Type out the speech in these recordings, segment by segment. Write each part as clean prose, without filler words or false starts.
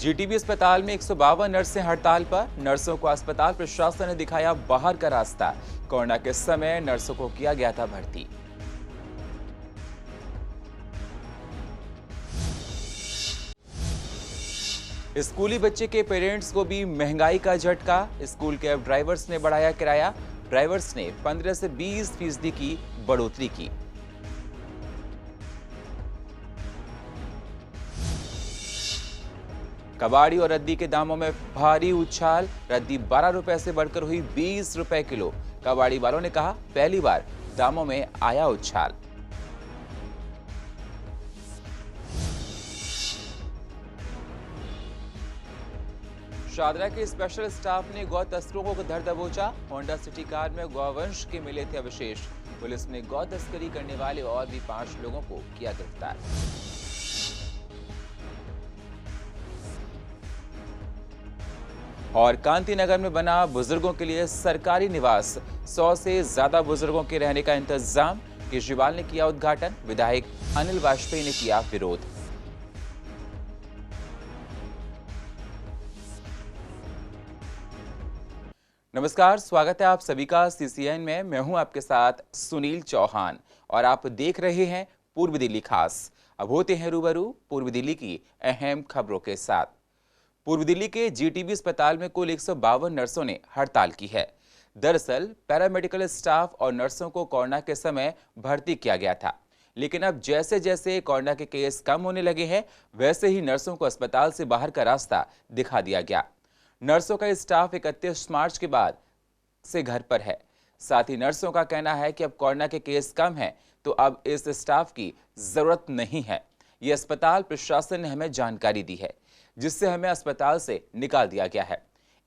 GTB अस्पताल में 152 नर्सें हड़ताल पर। नर्सों को अस्पताल प्रशासन ने दिखाया बाहर का रास्ता। कोरोना के समय नर्सों को किया गया था भर्ती। स्कूली बच्चे के पेरेंट्स को भी महंगाई का झटका। स्कूल के ड्राइवर्स ने बढ़ाया किराया। ड्राइवर्स ने 15 से 20% की बढ़ोतरी की। कबाड़ी और रद्दी के दामों में भारी उछाल। रद्दी 12 रुपए से बढ़कर हुई 20 रुपए किलो। कबाड़ी वालों ने कहा पहली बार दामों में आया उछाल। शादरा के स्पेशल स्टाफ ने गौ तस्करों को धर दबोचा। होंडा सिटी कार में गौवंश के मिले थे अवशेष। पुलिस ने गौ तस्करी करने वाले और भी 5 लोगों को किया गिरफ्तार। और कांति नगर में बना बुजुर्गों के लिए सरकारी निवास। 100 से ज्यादा बुजुर्गों के रहने का इंतजाम। केजरीवाल ने किया उद्घाटन। विधायक अनिल वाजपेयी ने किया विरोध। नमस्कार, स्वागत है आप सभी का सीसीएन में। मैं हूं आपके साथ सुनील चौहान और आप देख रहे हैं पूर्व दिल्ली खास। अब होते हैं रूबरू पूर्व दिल्ली की अहम खबरों के साथ। पूर्व दिल्ली के जीटीबी अस्पताल में कुल 152 नर्सों ने हड़ताल की है। दरअसल पैरामेडिकल स्टाफ और नर्सों को कोरोना के समय भर्ती किया गया था, लेकिन अब जैसे जैसे कोरोना के केस कम होने लगे हैं वैसे ही नर्सों को अस्पताल से बाहर का रास्ता दिखा दिया गया। नर्सों का स्टाफ 31 मार्च के बाद से घर पर है। साथ ही नर्सों का कहना है कि अब कोरोना के केस कम हैं तो अब इस स्टाफ की जरूरत नहीं है। ये अस्पताल प्रशासन ने हमें जानकारी दी है, जिससे हमें अस्पताल से निकाल दिया गया है।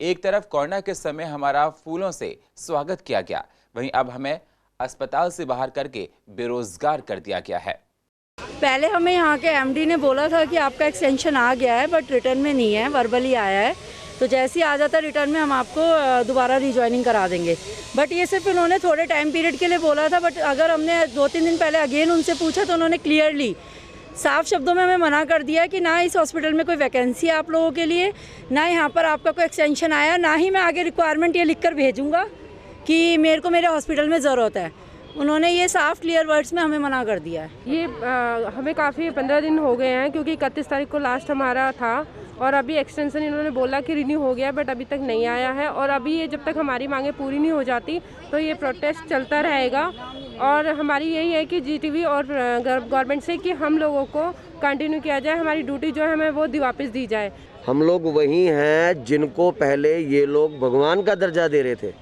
एक तरफ कोरोना के समय हमारा फूलों से स्वागत किया गया, वहीं अब हमें अस्पताल से बाहर करके बेरोजगार कर दिया गया है। पहले हमें यहाँ के एमडी ने बोला था कि आपका एक्सटेंशन आ गया है, बट रिटर्न में नहीं है, वर्बली आया है। तो जैसे ही आ जाता रिटर्न में हम आपको दोबारा रिज्वाइनिंग करा देंगे। बट ये सिर्फ उन्होंने थोड़े टाइम पीरियड के लिए बोला था। बट अगर हमने 2-3 दिन पहले अगेन उनसे पूछा तो उन्होंने क्लियरली साफ शब्दों में हमें मना कर दिया कि ना इस हॉस्पिटल में कोई वैकेंसी है आप लोगों के लिए, ना यहाँ पर आपका कोई एक्सटेंशन आया, ना ही मैं आगे रिक्वायरमेंट ये लिख कर भेजूँगा कि मेरे को मेरे हॉस्पिटल में ज़रूरत है। उन्होंने ये साफ क्लियर वर्ड्स में हमें मना कर दिया है। ये हमें काफ़ी 15 दिन हो गए हैं, क्योंकि 31 तारीख को लास्ट हमारा था और अभी एक्सटेंशन इन्होंने बोला कि रिन्यू हो गया, बट अभी तक नहीं आया है। और अभी ये जब तक हमारी मांगें पूरी नहीं हो जाती तो ये प्रोटेस्ट चलता रहेगा। और हमारी यही है कि जीटीबी और गवर्नमेंट से कि हम लोगों को कंटिन्यू किया जाए, हमारी ड्यूटी जो है हमें वो वापस दी जाए। हम लोग वही हैं जिनको पहले ये लोग भगवान का दर्जा दे रहे थे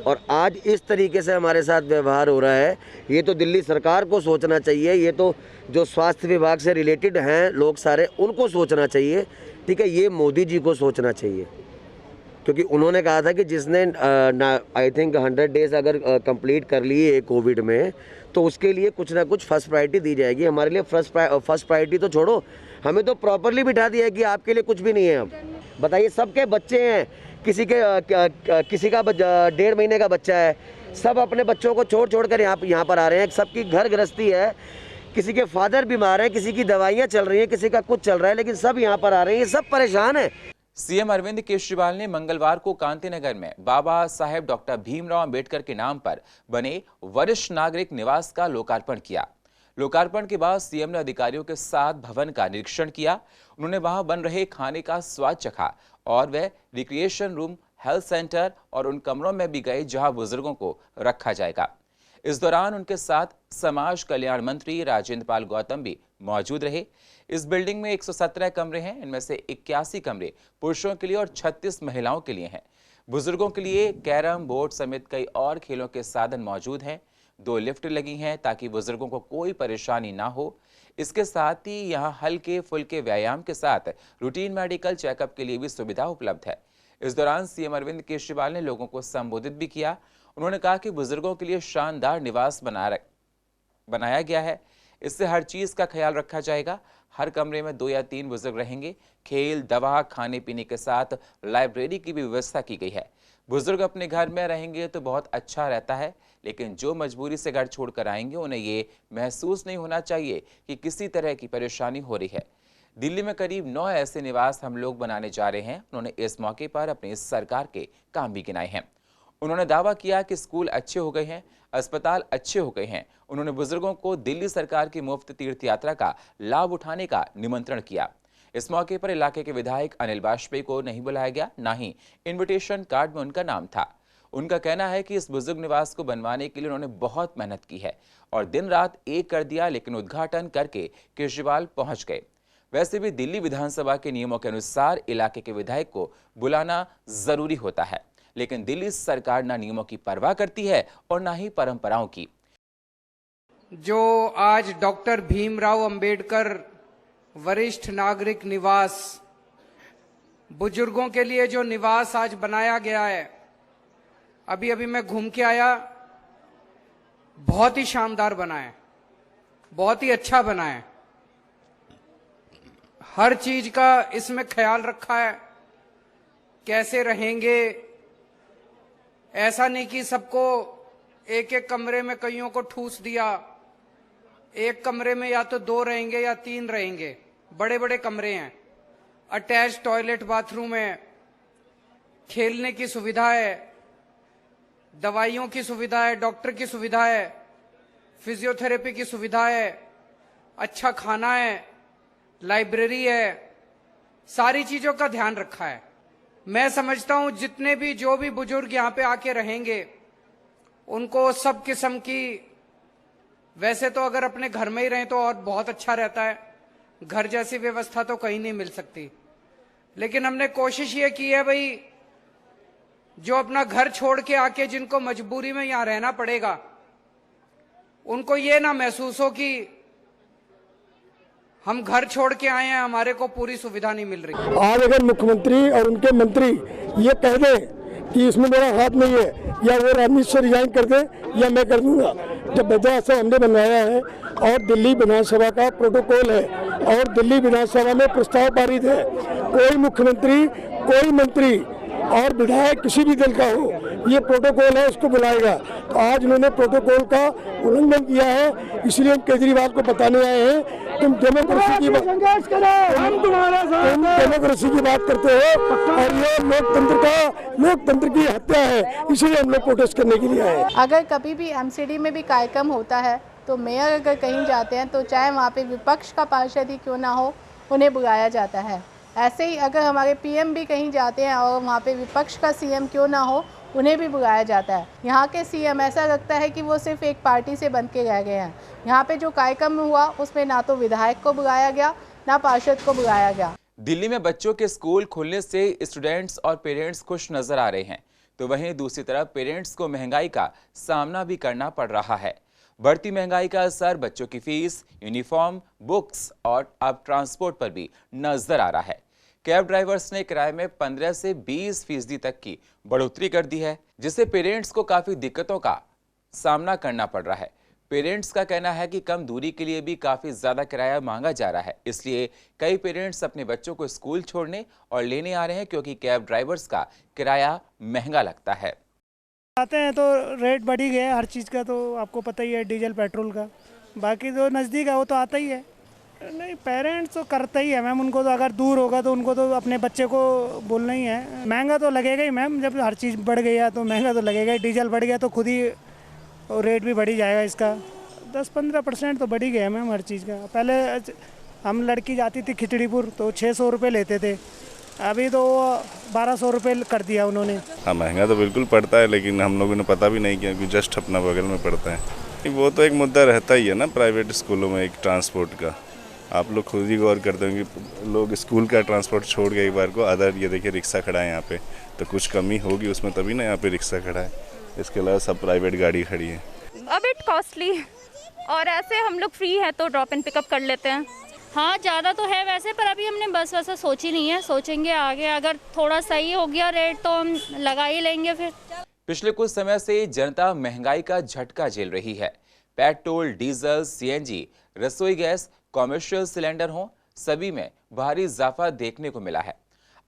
और आज इस तरीके से हमारे साथ व्यवहार हो रहा है। ये तो दिल्ली सरकार को सोचना चाहिए, ये तो जो स्वास्थ्य विभाग से रिलेटेड हैं लोग सारे, उनको सोचना चाहिए। ठीक है, ये मोदी जी को सोचना चाहिए, क्योंकि उन्होंने कहा था कि जिसने आई थिंक 100 डेज अगर कंप्लीट कर लिए कोविड में तो उसके लिए कुछ ना कुछ फर्स्ट प्रायोरिटी दी जाएगी। हमारे लिए फर्स्ट प्रायोरिटी तो छोड़ो, हमें तो प्रॉपरली बिठा दिया है कि आपके लिए कुछ भी नहीं है। अब बताइए, सबके बच्चे हैं, किसी का 1.5 महीने का बच्चा है, सब अपने बच्चों को छोड़ कर यहाँ पर आ रहे हैं। सबकी घर गृहस्थी है, किसी के फादर बीमार हैं, किसी की दवाइयाँ चल रही हैं, किसी का कुछ चल रहा है, लेकिन सब यहाँ पर आ रहे हैं, सब परेशान हैं। सीएम अरविंद केजरीवाल ने मंगलवार को कांति नगर में बाबा साहेब डॉक्टर भीमराव अंबेडकर के नाम पर बने वरिष्ठ नागरिक निवास का लोकार्पण किया। लोकार्पण के बाद सीएम ने अधिकारियों के साथ भवन का निरीक्षण किया। उन्होंने वहां बन रहे खाने का स्वाद चखा और वह रिक्रिएशन रूम, हेल्थ सेंटर और उन कमरों में भी गए जहां बुजुर्गों को रखा जाएगा। इस दौरान उनके साथ समाज कल्याण मंत्री राजेंद्र पाल गौतम भी मौजूद रहे। इस बिल्डिंग में 117 कमरे हैं, इनमें से 81 कमरे पुरुषों के लिए और 36 महिलाओं के लिए हैं। बुजुर्गों के लिए कैरम बोर्ड समेत कई और खेलों के साधन मौजूद हैं। 2 लिफ्ट लगी हैं ताकि बुजुर्गों को कोई परेशानी ना हो। इसके साथ ही यहाँ हल्के फुल्के व्यायाम के साथ रूटीन मेडिकल चेकअप के लिए भी सुविधा उपलब्ध है। इस दौरान सीएम अरविंद केजरीवाल ने लोगों को संबोधित भी किया। उन्होंने कहा कि बुजुर्गों के लिए शानदार निवास बनाया गया है, इससे हर चीज का ख्याल रखा जाएगा। हर कमरे में 2 या 3 बुजुर्ग रहेंगे। खेल, दवा, खाने पीने के साथ लाइब्रेरी की भी व्यवस्था की गई है। बुजुर्ग अपने घर में रहेंगे तो बहुत अच्छा रहता है, लेकिन जो मजबूरी से घर छोड़कर आएंगे उन्हें ये महसूस नहीं होना चाहिए कि किसी तरह की परेशानी हो रही है। दिल्ली में करीब 9 ऐसे निवास हम लोग बनाने जा रहे हैं। उन्होंने इस मौके पर अपनी सरकार के काम भी गिनाए हैं। उन्होंने दावा किया कि स्कूल अच्छे हो गए हैं, अस्पताल अच्छे हो गए हैं। उन्होंने बुजुर्गों को दिल्ली सरकार की मुफ्त तीर्थ यात्रा का लाभ उठाने का निमंत्रण किया। इस मौके पर इलाके के विधायक अनिल वाजपेयी को नहीं बुलाया गया, ना ही इन्विटेशन कार्ड में उनका नाम था। उनका कहना है कि इस बुजुर्ग निवास को बनवाने के लिए उन्होंने बहुत मेहनत की है और दिन रात एक कर दिया, लेकिन उद्घाटन करके केजरीवाल पहुंच गए। वैसे भी दिल्ली विधानसभा के नियमों के अनुसार इलाके के विधायक को बुलाना जरूरी होता है, लेकिन दिल्ली सरकार ना नियमों की परवाह करती है और ना ही परंपराओं की। जो आज डॉक्टर भीमराव अंबेडकर वरिष्ठ नागरिक निवास, बुजुर्गों के लिए जो निवास आज बनाया गया है, अभी अभी मैं घूम के आया, बहुत ही शानदार बना है, बहुत ही अच्छा बना है। हर चीज का इसमें ख्याल रखा है, कैसे रहेंगे। ऐसा नहीं कि सबको एक एक कमरे में कईयों को ठूस दिया। एक कमरे में या तो 2 रहेंगे या 3 रहेंगे। बड़े बड़े कमरे हैं, अटैच टॉयलेट बाथरूम है, खेलने की सुविधा है, दवाइयों की सुविधा है, डॉक्टर की सुविधा है, फिजियोथेरेपी की सुविधा है, अच्छा खाना है, लाइब्रेरी है, सारी चीजों का ध्यान रखा है। मैं समझता हूं जितने भी जो भी बुजुर्ग यहाँ पे आके रहेंगे, उनको सब किस्म की, वैसे तो अगर अपने घर में ही रहें तो और बहुत अच्छा रहता है, घर जैसी व्यवस्था तो कहीं नहीं मिल सकती। लेकिन हमने कोशिश ये की है भाई, जो अपना घर छोड़ के आके जिनको मजबूरी में यहाँ रहना पड़ेगा, उनको ये ना महसूस हो कि हम घर छोड़ के आए हैं, हमारे को पूरी सुविधा नहीं मिल रही। आज अगर मुख्यमंत्री और उनके मंत्री ये कह दें कि इसमें मेरा हाथ नहीं है, या वो राजनीति से रिजाइन कर दे या मैं कर दूंगा। जब विधानसभा हमने बनवाया है और दिल्ली विधानसभा का प्रोटोकॉल है और दिल्ली विधानसभा में प्रस्ताव पारित है, कोई मुख्यमंत्री, कोई मंत्री और विधायक किसी भी दल का हो, ये प्रोटोकॉल है, उसको बुलाएगा। तो आज उन्होंने प्रोटोकॉल का उल्लंघन किया है, इसलिए हम केजरीवाल को बताने आए हैं तुम डेमोक्रेसी की बात करते हो और ये लोकतंत्र की हत्या है, इसलिए हम लोग प्रोटेस्ट करने के लिए आए हैं। अगर कभी भी एमसीडी में भी कार्यक्रम होता है तो मेयर अगर कहीं जाते हैं तो चाहे वहाँ पे विपक्ष का पार्षद ही क्यों ना हो, उन्हें बुलाया जाता है। ऐसे ही अगर हमारे पीएम भी कहीं जाते हैं और वहाँ पे विपक्ष का सीएम क्यों ना हो, उन्हें भी बुलाया जाता है। यहाँ के सीएम ऐसा लगता है कि वो सिर्फ एक पार्टी से बन के रह गए हैं। यहाँ पे जो कार्यक्रम हुआ उसमें ना तो विधायक को बुलाया गया, ना पार्षद को बुलाया गया। दिल्ली में बच्चों के स्कूल खुलने से स्टूडेंट्स और पेरेंट्स खुश नजर आ रहे हैं, तो वहीं दूसरी तरफ पेरेंट्स को महंगाई का सामना भी करना पड़ रहा है। बढ़ती महंगाई का असर बच्चों की फीस, यूनिफॉर्म, बुक्स और अब ट्रांसपोर्ट पर भी नजर आ रहा है। कैब ड्राइवर्स ने किराए में 15 से 20% तक की बढ़ोतरी कर दी है, जिससे पेरेंट्स को काफी दिक्कतों का सामना करना पड़ रहा है। पेरेंट्स का कहना है कि कम दूरी के लिए भी काफी ज्यादा किराया मांगा जा रहा है, इसलिए कई पेरेंट्स अपने बच्चों को स्कूल छोड़ने और लेने आ रहे हैं, क्योंकि कैब ड्राइवर्स का किराया महंगा लगता है। आते हैं तो रेट बढ़ ही गया हर चीज़ का, तो आपको पता ही है, डीजल पेट्रोल का। बाकी जो नज़दीक है वो तो आता ही है। नहीं, पेरेंट्स तो करता ही है मैम, उनको तो अगर दूर होगा तो उनको तो अपने बच्चे को बोलना ही है। महंगा तो लगेगा ही मैम, जब हर चीज़ बढ़ गई है तो महंगा तो लगेगा ही। डीजल बढ़ गया तो खुद ही रेट भी बढ़ ही जाएगा इसका। 10-15% तो बढ़ ही गया मैम हर चीज़ का। पहले हम लड़की जाती थी खिचड़ीपुर तो 600 रुपये लेते थे, अभी तो 1200 रुपये कर दिया उन्होंने। हाँ, महंगा तो बिल्कुल पड़ता है, लेकिन हम लोगों ने पता भी नहीं किया कि जस्ट अपना बगल में पड़ता है। वो तो एक मुद्दा रहता ही है ना प्राइवेट स्कूलों में, एक ट्रांसपोर्ट का। आप लोग खुद ही गौर करते होंगे कि लोग स्कूल का ट्रांसपोर्ट छोड़ के एक बार को अदर, ये देखिए रिक्शा खड़ा है यहाँ पे, तो कुछ कमी होगी उसमें तभी ना यहाँ पे रिक्शा खड़ा है। इसके अलावा सब प्राइवेट गाड़ी खड़ी है। अ बिट कॉस्टली, और ऐसे हम लोग फ्री है तो ड्रॉप एंड पिकअप कर लेते हैं। हाँ, ज़्यादा तो है वैसे, पर अभी हमने बस वैसा सोची नहीं है, सोचेंगे आगे। अगर थोड़ा सही हो गया रेट तो हम लगा ही लेंगे फिर। पिछले कुछ समय से जनता महंगाई का झटका झेल रही है। पेट्रोल, डीजल, सीएनजी, रसोई गैस, कॉमर्शियल सिलेंडर हो, सभी में भारी इजाफा देखने को मिला है।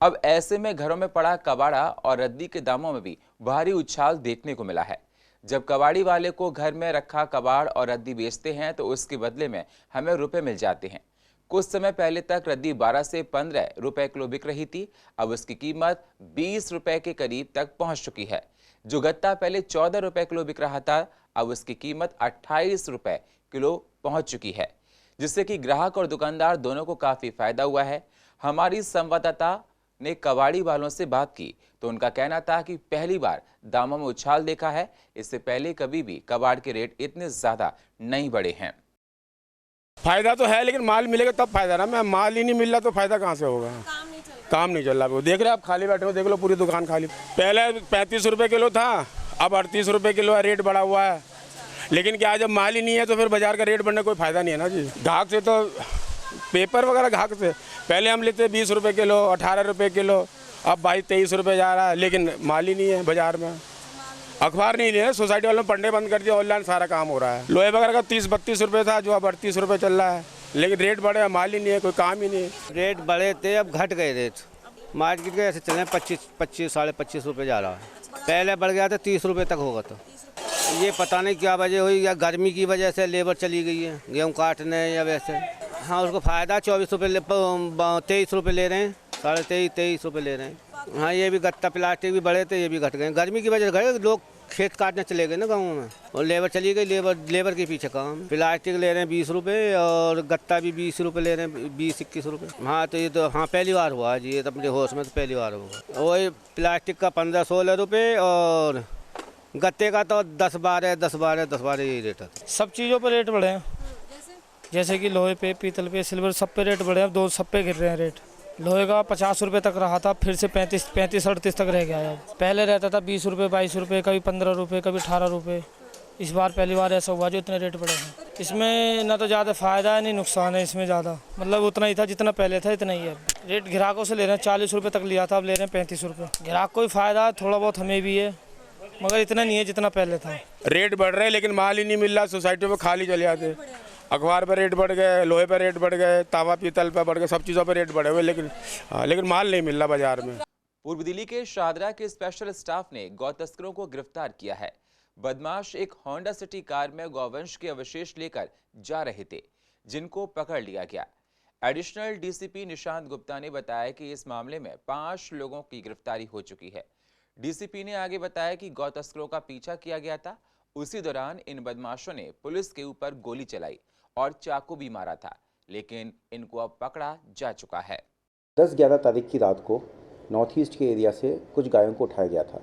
अब ऐसे में घरों में पड़ा कबाड़ा और रद्दी के दामों में भी भारी उछाल देखने को मिला है। जब कबाड़ी वाले को घर में रखा कबाड़ और रद्दी बेचते हैं तो उसके बदले में हमें रुपए मिल जाते हैं, कुछ समय पहले तक रद्दी 12 से 15 रुपए किलो बिक रही थी। अब उसकी कीमत 20 रुपए के करीब तक पहुंच चुकी है। जो गत्ता पहले 14 रुपए किलो बिक रहा था, अब उसकी कीमत 28 रुपए किलो पहुंच चुकी है, जिससे कि ग्राहक और दुकानदार दोनों को काफी फायदा हुआ है। हमारी संवाददाता ने कबाड़ी वालों से बात की तो उनका कहना था कि पहली बार दामों में उछाल देखा है। इससे पहले कभी भी कबाड़ के रेट इतने ज्यादा नहीं बढ़े हैं। फायदा तो है, लेकिन माल मिलेगा तब फायदा ना। मैं माल ही नहीं मिल रहा तो फायदा कहाँ से होगा। काम नहीं चल रहा। देख रहे आप, खाली बैठे हो, देख लो पूरी दुकान खाली। पहले 35 रुपए किलो था, अब 38 रुपए किलो है। रेट बढ़ा हुआ है, लेकिन क्या जब माल ही नहीं है तो फिर बाजार का रेट बढ़ने कोई फायदा नहीं है ना जी। ग्राहक से तो पेपर वगैरह, ग्राहक से पहले हम लेते 20 रुपए किलो, 18 रुपए किलो, अब 22-23 रुपए जा रहा है, लेकिन माल ही नहीं है बाजार में। अखबार नहीं लिया, सोसाइटी वालों ने पढ़ने बंद कर दिया, ऑनलाइन सारा काम हो रहा है। लोहे वगैरह का 30-32 रुपए था, जो अब 38 रुपए चल रहा है, लेकिन रेट बढ़े, माल ही नहीं है, कोई काम ही नहीं है। रेट बढ़े थे, अब घट गए रेट। मार्केट के ऐसे चले 25 साढ़े 25 रुपये जा रहा है। पहले बढ़ गया था 30 रुपये तक होगा। तो ये पता नहीं क्या वजह हुई, या गर्मी की वजह से लेबर चली गई है गेहूँ काटने या वैसे। हाँ, उसको फ़ायदा 24 रुपये 23 रुपये ले रहे हैं, साढ़े 23 रुपये ले रहे हैं। हाँ, ये भी गत्ता प्लास्टिक भी बढ़े थे, ये भी घट गए। गर्मी की वजह से घटे, लोग खेत काटने चले गए ना गाँव में, और लेबर चली गई। लेबर के पीछे काम। प्लास्टिक ले रहे हैं 20 रुपये, और गत्ता भी 20 रुपये ले रहे हैं, 20-21 रुपये। हाँ, तो ये तो हाँ पहली बार हुआ जी, ये तो अपने होश में तो पहली बार हुआ। वही प्लास्टिक का 15-16 रुपये, और गत्ते का तो 10-12 यही रेट है। सब चीज़ों पर रेट बढ़े हैं, जैसे कि लोहे पे, पीतल पे, सिल्वर, सब पे रेट बढ़े हैं। 2 सब पे गिर रहे हैं रेट। लोहे का 50 रुपये तक रहा था, फिर से 35-38 तक रह गया है। पहले रहता था 20 रुपये, 22 रुपये, कभी 15 रुपये, कभी 18 रुपये। इस बार पहली बार ऐसा हुआ जो इतने रेट बढ़े हैं। इसमें ना तो ज़्यादा फ़ायदा है, नहीं नुकसान है इसमें ज़्यादा। मतलब उतना ही था जितना पहले था, इतना ही है। रेट ग्राहकों से ले रहे हैं, 40 रुपये तक लिया था, अब ले रहे हैं 35 रुपये। ग्राहक को भी फ़ायदा है, थोड़ा बहुत हमें भी है, मगर इतना नहीं है जितना पहले था। रेट बढ़ रहे हैं, लेकिन माल ही नहीं मिल रहा। सोसाइटियों में खाली चले जाते। अखबार पर रेट बढ़ गए, लोहे पर रेट बढ़ गए, तावा पीतल पर बढ़ गए, सब चीज़ों पर रेट बढ़े हुए, लेकिन माल नहीं मिल रहा बाजार में। पूर्व दिल्ली के शाहदरा के स्पेशल स्टाफ ने गौ तस्करों को गिरफ्तार किया है। बदमाश एक होंडा सिटी कार में गौवंश के अवशेष लेकर जा रहे थे, जिनको पकड़ लिया गया। एडिशनल डीसीपी निशांत गुप्ता ने बताया कि इस मामले में 5 लोगों की गिरफ्तारी हो चुकी है। डीसीपी ने आगे बताया कि गौ तस्करों का पीछा किया गया था। उसी दौरान इन बदमाशों ने पुलिस के ऊपर गोली चलाई और चाकू भी मारा था, लेकिन इनको अब पकड़ा जा चुका है। 10-11 तारीख की रात को नॉर्थ ईस्ट के एरिया से कुछ गायों को उठाया गया था,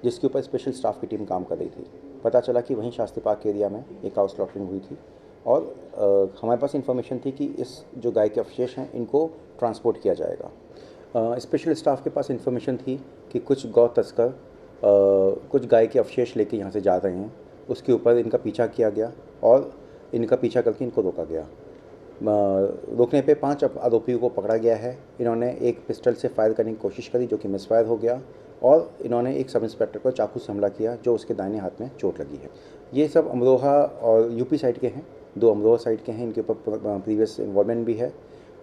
जिसके ऊपर स्पेशल स्टाफ की टीम काम कर रही थी। पता चला कि वहीं शास्त्री पार्क के एरिया में एक हाउस स्लॉटरिंग हुई थी, और हमारे पास इन्फॉर्मेशन थी कि इस जो गाय के अवशेष हैं इनको ट्रांसपोर्ट किया जाएगा। स्पेशल स्टाफ के पास इन्फॉर्मेशन थी कि कुछ गौ तस्कर कुछ गाय के अवशेष लेके यहाँ से जा रहे हैं। उसके ऊपर इनका पीछा किया गया और इनका पीछा करके इनको रोका गया। रोकने पे 5 आरोपियों को पकड़ा गया है। इन्होंने एक पिस्टल से फायर करने की कोशिश करी, जो कि मिसफायर हो गया, और इन्होंने एक सब इंस्पेक्टर को चाकू से हमला किया, जो उसके दाहिने हाथ में चोट लगी है। ये सब अमरोहा और यूपी साइड के हैं, 2 अमरोहा साइड के हैं। इनके ऊपर प्रीवियस इन्वॉल्वमेंट भी है,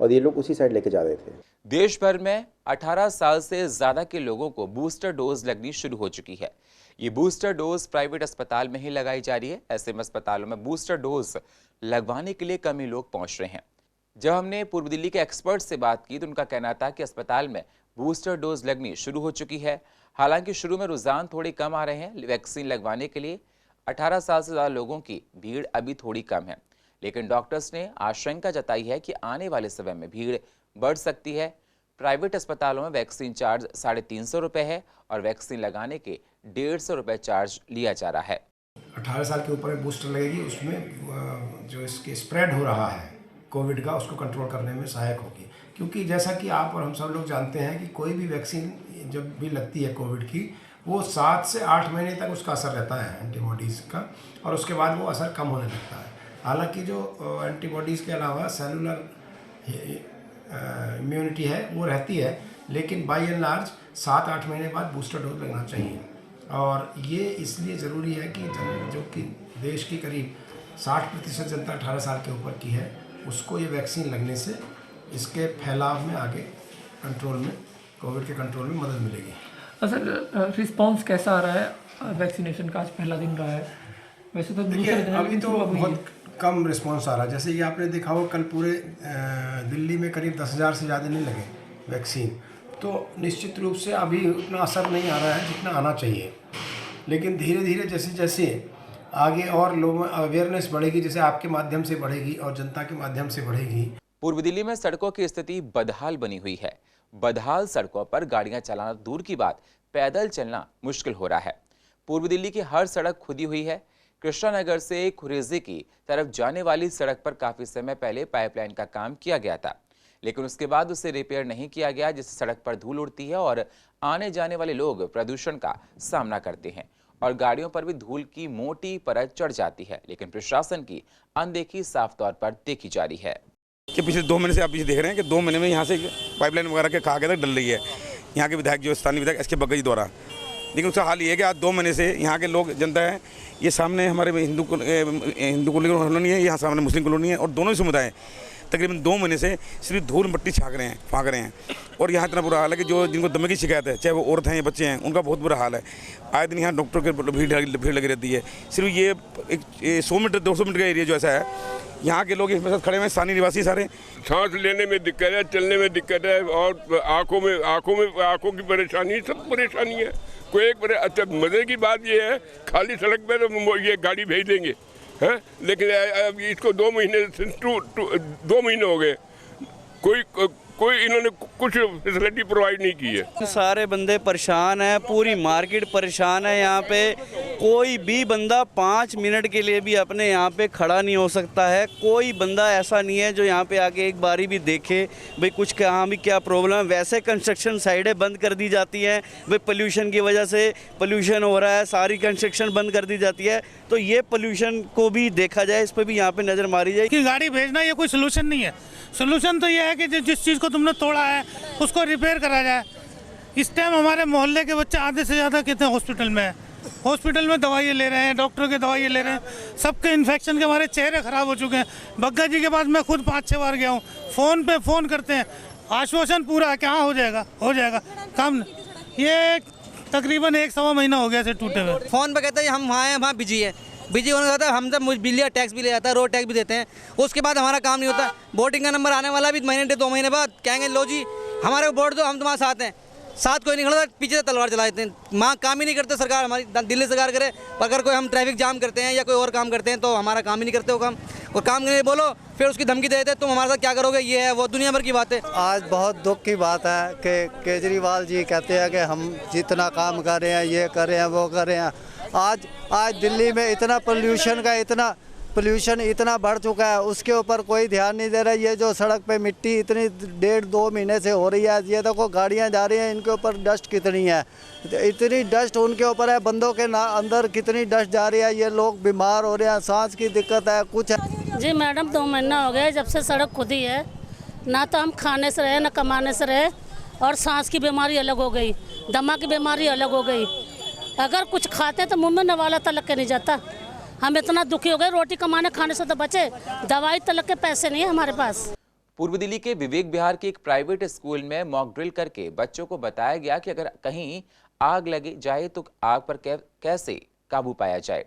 और ये लोग उसी साइड लेके जा रहे थे। देश भर में 18 साल से ज्यादा के लोगों को बूस्टर डोज लगनी शुरू हो चुकी है। ये बूस्टर डोज प्राइवेट अस्पताल में ही लगाई जा रही है। ऐसे में अस्पतालों में बूस्टर डोज लगवाने के लिए कम ही लोग पहुंच रहे हैं। जब हमने पूर्व दिल्ली के एक्सपर्ट से बात की तो उनका कहना था कि अस्पताल में बूस्टर डोज लगनी शुरू हो चुकी है। हालांकि शुरू में रुझान थोड़े कम आ रहे हैं वैक्सीन लगवाने के लिए। 18 साल से ज़्यादा लोगों की भीड़ अभी थोड़ी कम है, लेकिन डॉक्टर्स ने आशंका जताई है कि आने वाले समय में भीड़ बढ़ सकती है। प्राइवेट अस्पतालों में वैक्सीन चार्ज 350 रुपये है और वैक्सीन लगाने के 150 रुपये चार्ज लिया जा रहा है। 18 साल के ऊपर में बूस्टर लगेगी, उसमें जो इसके स्प्रेड हो रहा है कोविड का, उसको कंट्रोल करने में सहायक होगी। क्योंकि जैसा कि आप और हम सब लोग जानते हैं कि कोई भी वैक्सीन जब भी लगती है कोविड की, वो 7 से 8 महीने तक उसका असर रहता है एंटीबॉडीज़ का, और उसके बाद वो असर कम होने लगता है। हालांकि जो एंटीबॉडीज़ के अलावा सेलुलर इम्यूनिटी है वो रहती है, लेकिन बाय एंड लार्ज 7-8 महीने बाद बूस्टर डोज लगना चाहिए। और ये इसलिए ज़रूरी है कि जो कि देश की करीब 60% जनता 18 साल के ऊपर की है, उसको ये वैक्सीन लगने से इसके फैलाव में आगे कंट्रोल में, कोविड के कंट्रोल में मदद मिलेगी। सर, रिस्पांस कैसा आ रहा है वैक्सीनेशन का? आज पहला दिन रहा है, वैसे तो देखिए अभी तो बहुत कम रिस्पांस आ रहा है। जैसे कि आपने देखा हो कल पूरे दिल्ली में करीब 10,000 से ज़्यादा नहीं लगे वैक्सीन, तो निश्चित रूप से अभी उतना असर नहीं आ रहा है जितना आना चाहिए। लेकिन धीरे धीरे जैसे जैसे आगे और लोगों में अवेयरनेस बढ़ेगी, जैसे आपके माध्यम से बढ़ेगी और जनता के माध्यम से बढ़ेगी। पूर्व दिल्ली में सड़कों की स्थिति बदहाल बनी हुई है। बदहाल सड़कों पर गाड़ियां चलाना दूर की बात, पैदल चलना मुश्किल हो रहा है। पूर्व दिल्ली की हर सड़क खुदी हुई है। कृष्णा नगर से खुरेजी की तरफ जाने वाली सड़क पर काफी समय पहले पाइपलाइन का काम किया गया था, लेकिन उसके बाद उसे रिपेयर नहीं किया गया, जिससे सड़क पर धूल उड़ती है और आने जाने वाले लोग प्रदूषण का सामना करते हैं और गाड़ियों पर भी धूल की मोटी परत चढ़ जाती है। लेकिन प्रशासन की अनदेखी साफ तौर पर देखी जा रही है कि पिछले 2 महीने से आप पीछे देख रहे हैं कि 2 महीने में यहाँ से पाइपलाइन वगैरह के कहा गया तक डल रही है। यहाँ के विधायक जो स्थानीय विधायक एस के बग्गा जी द्वारा, लेकिन उसका हाल ये है कि आज 2 महीने से यहाँ के लोग जनता है, ये सामने हमारे हिंदू कॉलोनी है, यहाँ सामने मुस्लिम कॉलोनी है, और दोनों ही समुदाय तकरीबन 2 महीने से सिर्फ धूल मिट्टी फाँक रहे हैं। और यहाँ इतना बुरा हाल है कि जो जिनको दमे की शिकायत है, चाहे वो औरत हैं या बच्चे हैं, उनका बहुत बुरा हाल है। आए दिन यहाँ डॉक्टर की भीड़ लगी रहती है। सिर्फ ये 100 मीटर 200 मीटर का एरिया जो ऐसा है, यहाँ के लोग इसमें साथ खड़े हुए हैं, स्थानीय निवासी सारे। सांस लेने में दिक्कत है, चलने में दिक्कत है, और आँखों की परेशानी, सब परेशानी है। कोई एक अच्छा मजे की बात ये है, खाली सड़क पे तो ये गाड़ी भेज देंगे हैं, लेकिन अब इसको 2 महीने हो गए, कोई इन्होंने कुछ फैसिलिटी प्रोवाइड नहीं की है। सारे बंदे परेशान हैं, पूरी मार्केट परेशान है। यहाँ पे कोई भी बंदा 5 मिनट के लिए भी अपने यहाँ पे खड़ा नहीं हो सकता है। कोई बंदा ऐसा नहीं है जो यहाँ पे आके एक बारी भी देखे भाई कुछ कहाँ भी क्या प्रॉब्लम है। वैसे कंस्ट्रक्शन साइडें बंद कर दी जाती हैं, भाई पोल्यूशन की वजह से पोल्यूशन हो रहा है, सारी कंस्ट्रक्शन बंद कर दी जाती है। तो ये पोल्यूशन को भी देखा जाए, इस पर भी यहाँ पे नज़र मारी जाए कि गाड़ी भेजना ये कोई सोल्यूशन नहीं है। सोल्यूशन तो ये है कि जिस चीज़ को तुमने तोड़ा है उसको रिपेयर करा जाए। इस टाइम हमारे मोहल्ले के बच्चे आधे से ज़्यादा कितने हॉस्पिटल में हैं, हॉस्पिटल में दवाइयाँ ले रहे हैं, डॉक्टरों के दवाइयाँ ले रहे हैं, सबके इन्फेक्शन के हमारे चेहरे ख़राब हो चुके हैं। बग्गा जी के पास मैं खुद 5-6 बार गया हूँ, फ़ोन पे फ़ोन करते हैं, आश्वासन पूरा है कि हाँ हो जाएगा काम। ये तकरीबन 1-1.25 महीना हो गया से टूटे हुए। फ़ोन पे कहते हैं हम वहाँ हैं, वहाँ बिजी है, बिजी होने का हम जब बिजली टैक्स भी ले जाता है, रोड टैक्स भी देते हैं, उसके बाद हमारा काम नहीं होता। बोटिंग का नंबर आने वाला भी महीने 2 महीने बाद कहेंगे लो जी हमारे को वोट दो, हम तुम्हारे साथ हैं। साथ कोई नहीं खड़ा, पीछे से तलवार चला देते हैं। माँ काम ही नहीं करते सरकार, हमारी दिल्ली सरकार करे। अगर कोई हम ट्रैफिक जाम करते हैं या कोई और काम करते हैं तो हमारा काम ही नहीं करते वो काम, और काम नहीं बोलो फिर उसकी धमकी दे देते तुम हमारे साथ क्या करोगे, ये है वो, दुनिया भर की बात है। आज बहुत दुख की बात है कि केजरीवाल जी कहते हैं कि हम जितना काम कर रहे हैं, ये कर रहे हैं, वो कर रहे हैं। आज दिल्ली में इतना पोल्यूशन इतना बढ़ चुका है, उसके ऊपर कोई ध्यान नहीं दे रहा। ये जो सड़क पे मिट्टी इतनी 1.5-2 महीने से हो रही है, ये देखो गाड़ियाँ जा रही हैं, इनके ऊपर डस्ट कितनी है, इतनी डस्ट उनके ऊपर है, बंदों के अंदर कितनी डस्ट जा रही है, ये लोग बीमार हो रहे हैं, सांस की दिक्कत है, कुछ है। जी मैडम 2 महीना हो गया जब से सड़क खुदी है, ना तो हम खाने से रहे ना कमाने से रहे, और सांस की बीमारी अलग हो गई, दमा की बीमारी अलग हो गई। अगर कुछ खाते तो मुंह में नवाला तलक के नहीं जाता। हम इतना दुखी हो गए, रोटी कमाने खाने से तो बचे, दवाई तलक के पैसे नहीं है हमारे पास। पूर्व दिल्ली के विवेक विहार के एक प्राइवेट स्कूल में मॉक ड्रिल करके बच्चों को बताया गया कि अगर कहीं आग लगी जाए तो आग पर कैसे काबू पाया जाए।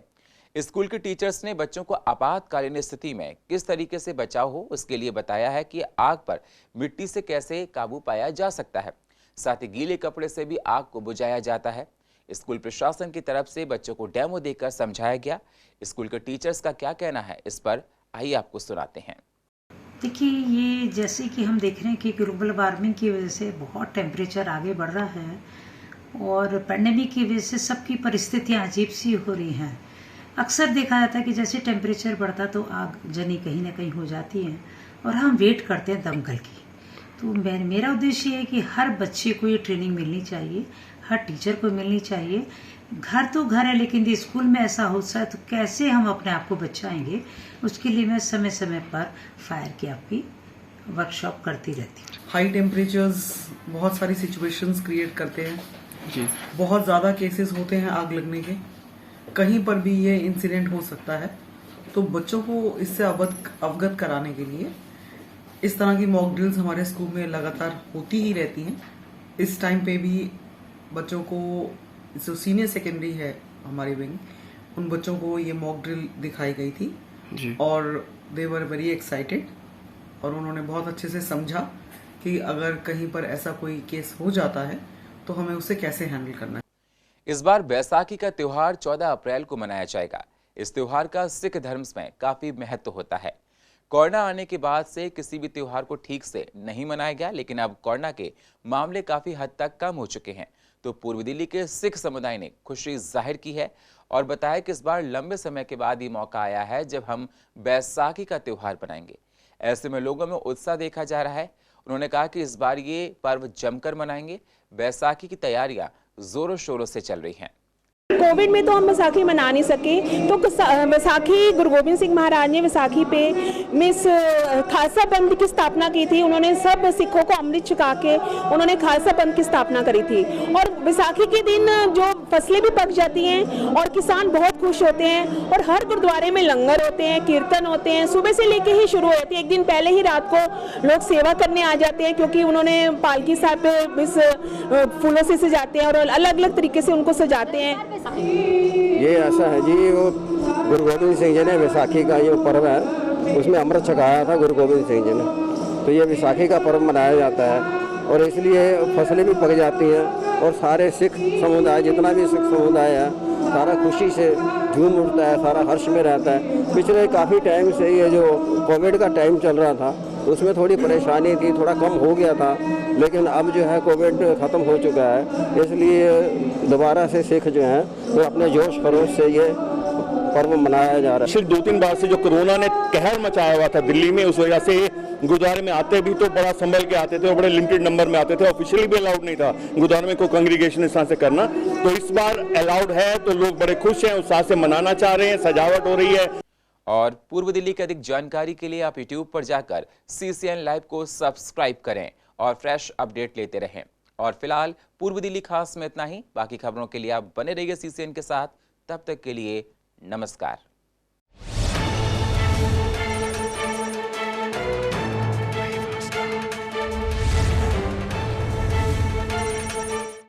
स्कूल के टीचर्स ने बच्चों को आपातकालीन स्थिति में किस तरीके से बचाव हो उसके लिए बताया है कि आग पर मिट्टी से कैसे काबू पाया जा सकता है। साथ ही गीले कपड़े से भी आग को बुझाया जाता है। स्कूल प्रशासन की तरफ से बच्चों को डेमो देकर समझाया गया। स्कूल के टीचर्स का क्या कहना है इस पर आइए आपको सुनाते हैं। देखिए, ये जैसे कि हम देख रहे हैं कि ग्लोबल वार्मिंग की वजह से बहुत टेम्परेचर आगे बढ़ रहा है और पैंडेमिक की वजह से सबकी परिस्थितियाँ अजीब सी हो रही हैं। अक्सर देखा जाता है कि जैसे टेम्परेचर बढ़ता तो आगजनी कहीं ना कहीं हो जाती है और हम वेट करते हैं दमकल की। तो मेरा उद्देश्य है कि हर बच्चे को ये ट्रेनिंग मिलनी चाहिए, हर टीचर को मिलनी चाहिए। घर तो घर है, लेकिन यदि स्कूल में ऐसा होता है तो कैसे हम अपने आप को बचाएंगे, उसके लिए मैं समय समय पर फायर की आपकी वर्कशॉप करती रहती हूँ। हाई टेम्परेचर्स बहुत सारी सिचुएशंस क्रिएट करते हैं जी, बहुत ज़्यादा केसेस होते हैं आग लगने के, कहीं पर भी ये इंसिडेंट हो सकता है। तो बच्चों को इससे अवगत कराने के लिए इस तरह की मॉक ड्रिल्स हमारे स्कूल में लगातार होती ही रहती हैं। इस टाइम पे भी बच्चों को, जो सीनियर सेकेंडरी है हमारी विंग, उन बच्चों को ये मॉक ड्रिल दिखाई गई थी। और दे वर वेरी एक्साइटेड, और उन्होंने बहुत अच्छे से समझा कि अगर कहीं पर ऐसा कोई केस हो जाता है तो हमें उसे कैसे हैंडल करना है। इस बार बैसाखी का त्योहार 14 अप्रैल को मनाया जाएगा। इस त्योहार का सिख धर्म में काफी महत्व होता है। कोरोना आने के बाद से किसी भी त्योहार को ठीक से नहीं मनाया गया, लेकिन अब कोरोना के मामले काफी हद तक कम हो चुके हैं। तो पूर्व दिल्ली के सिख समुदाय ने खुशी जाहिर की है और बताया कि इस बार लंबे समय के बाद ये मौका आया है जब हम बैसाखी का त्योहार मनाएंगे। ऐसे में लोगों में उत्साह देखा जा रहा है। उन्होंने कहा कि इस बार ये पर्व जमकर मनाएंगे। बैसाखी की तैयारियां जोरों शोरों से चल रही हैं। कोविड में तो हम बैसाखी मना नहीं सके, तो बैसाखी गुरु गोबिंद सिंह महाराज ने बैसाखी पे मिस खालसा पंथ की स्थापना की थी। उन्होंने सब सिखों को अमृत छका के उन्होंने खालसा पंथ की स्थापना करी थी। और बैसाखी के दिन जो फसलें भी पक जाती हैं और किसान बहुत खुश होते हैं, और हर गुरुद्वारे में लंगर होते हैं, कीर्तन होते हैं, सुबह से लेके ही शुरू हो जाती है। एक दिन पहले ही रात को लोग सेवा करने आ जाते हैं, क्योंकि उन्होंने पालकी साहब पे इस फूलों से सजाते हैं और अलग अलग तरीके से उनको सजाते हैं। ये ऐसा है जी, वो गुरु गोबिंद सिंह जी ने बैसाखी का ये पर्व है, उसमें अमृत छकाया था गुरु गोबिंद सिंह जी ने, तो ये बैसाखी का पर्व मनाया जाता है। और इसलिए फसलें भी पक जाती हैं और सारे सिख समुदाय, जितना भी सिख समुदाय है, सारा खुशी से झूम उठता है, सारा हर्ष में रहता है। पिछले काफ़ी टाइम से ये जो कोविड का टाइम चल रहा था उसमें थोड़ी परेशानी थी, थोड़ा कम हो गया था, लेकिन अब जो है कोविड ख़त्म हो चुका है, इसलिए दोबारा से सिख जो हैं वो अपने जोश खरोश से ये पर्व मनाया जा रहा है। पिछले 2-3 बार से जो कोरोना ने कहर मचाया हुआ था दिल्ली में, उस वजह से गुरुद्वारे में आते भी तो बड़ा संभल के आते थे और बड़े लिमिटेड नंबर में आते थे। ऑफिशियली भी अलाउड नहीं था गुरुद्वारे में कोई कांग्रीगेशन इस तरह से करना, तो इस बार अलाउड है, तो लोग बड़े खुश हैं, उत्साह से मनाना चाह रहे हैं, सजावट हो रही है। और पूर्व दिल्ली की अधिक जानकारी के लिए आप YouTube पर जाकर CCN लाइव को सब्सक्राइब करें और फ्रेश अपडेट लेते रहें। और फिलहाल पूर्व दिल्ली खास में इतना ही। बाकी खबरों के लिए आप बने रहिए CCN के साथ। तब तक के लिए नमस्कार।